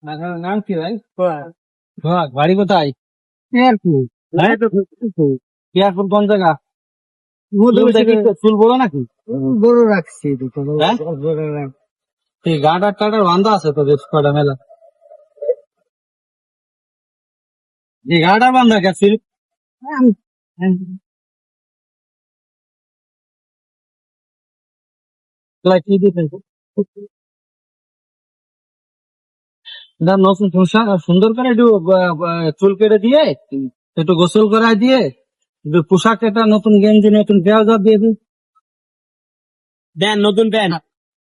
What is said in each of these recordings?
নাম কি ভাই? সোহাগ। বাড়ি কোথায়? এয়ারপোর্ট কোন জায়গা? চুল বড় নাকি? বড় রাখছি দুটো হ্যাঁ? বড় রাখ। এই গাটার টাটার বান্ধা আছে তো বেশ কটা মেলা। এই গাটা বান্ধা গেছে কি দিতেন? নতুন পোশাক সুন্দর করে একটু চুল কেটে দিয়ে একটু গোসল করায় দিয়ে একটু পোশাক একটা নতুন গেঞ্জি নতুন ট্রাউজার দিয়ে দিন। দেন নতুন প্যান্ট।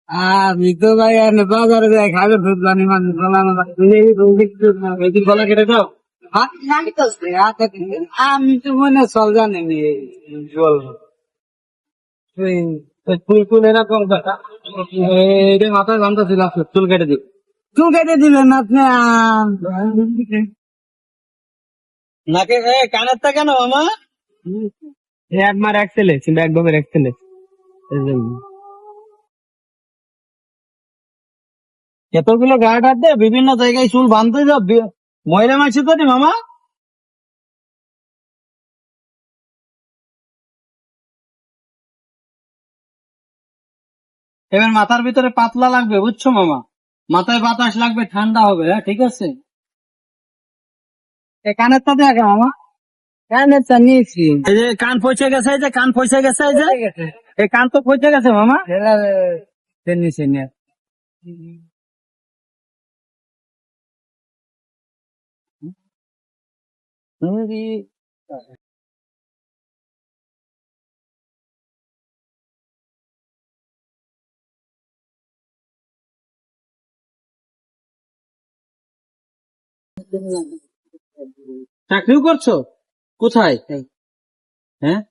আর মিতো ভাই আর বাজারে যায় খাবে দুধ বানি মানুষ গলা কেটে দাও। আমি তো মনে চল জানি চুল চুল এরকম এটা মাথায় বান্ধা ছিল চুল কেটে দিই। চুল কেটে দিবেন আপনি নাকে কানেরটা কেন মামা? একবার এক ছেলে ছিল একদমের এক ছেলে এতগুলো গায়ে হাত দিয়ে বিভিন্ন জায়গায় চুল বাঁধতে যাও ময়লা মাছি তো নি মামা। এবার মাথার ভিতরে পাতলা লাগবে বুঝছো মামা, মাথায় বাতাস লাগবে ঠান্ডা হবে। হ্যাঁ ঠিক আছে। কানেরটা দেখে মামা কানেরটা নিয়েছি এই যে কান পচে গেছে, এই যে কান পচে গেছে, এই যে এই কান তো পচে গেছে মামা। নিচে নিয়ে চাকরিও করছো? কোথায়? হ্যাঁ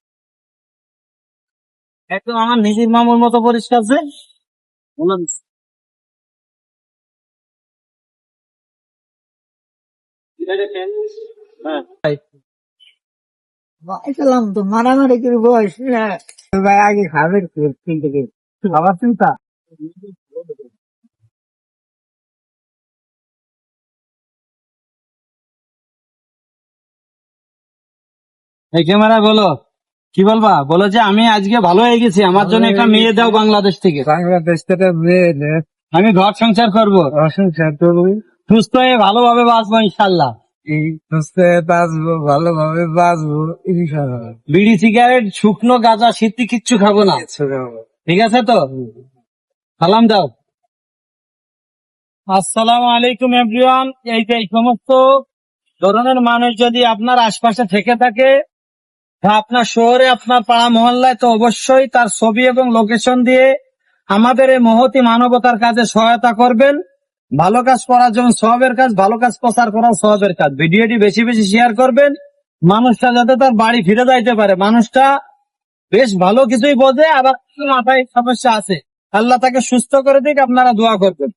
একদম আমার নিজের মামুর মতো পরিষ্কার যে বললাম। হ্যাঁ ভাইছিলাম তো মারামারি করে বয়স ভাই আগে খাবে কিনতে খাবার চিন্তা এই ক্যামেরা বলো কি বলবা, বলো যে আমি আজকে ভালো হয়ে গেছি, আমার জন্য একটা মেয়ে দাও বাংলাদেশ থেকে, বাংলাদেশ থেকে মেয়ে আমি ঘর সংসার করবো, অসংখ্য করবি সুস্থ হয়ে ভালোভাবে বাঁচবো ইনশাল্লাহ। এই সুস্থ বাঁচবো ভালোভাবে বাঁচবো ইনশাআল্লাহ বিড়ি সিগারেট শুকনো গাঁজা সিদ্ধি কিচ্ছু খাবো না, ঠিক আছে তো? সালাম দাও। আসসালামু আলাইকুম এভরিওয়ান। এই যে এই সমস্ত ধরনের মানুষ যদি আপনার আশপাশে থেকে থাকে বা আপনার শহরে আপনার পাড়া মহল্লায়, তো অবশ্যই তার ছবি এবং লোকেশন দিয়ে আমাদের এই মহতি মানবতার কাজে সহায়তা করবেন। ভালো কাজ করার জন্য সওয়াবের কাজ, ভালো কাজ প্রচার করার সওয়াবের কাজ। ভিডিওটি বেশি বেশি শেয়ার করবেন, মানুষটা যাতে তার বাড়ি ফিরে যাইতে পারে। মানুষটা বেশ ভালো কিছুই বোঝে, আবার কিছু মাথায় সমস্যা আছে, আল্লাহ তাকে সুস্থ করে দিক, আপনারা দোয়া করবেন।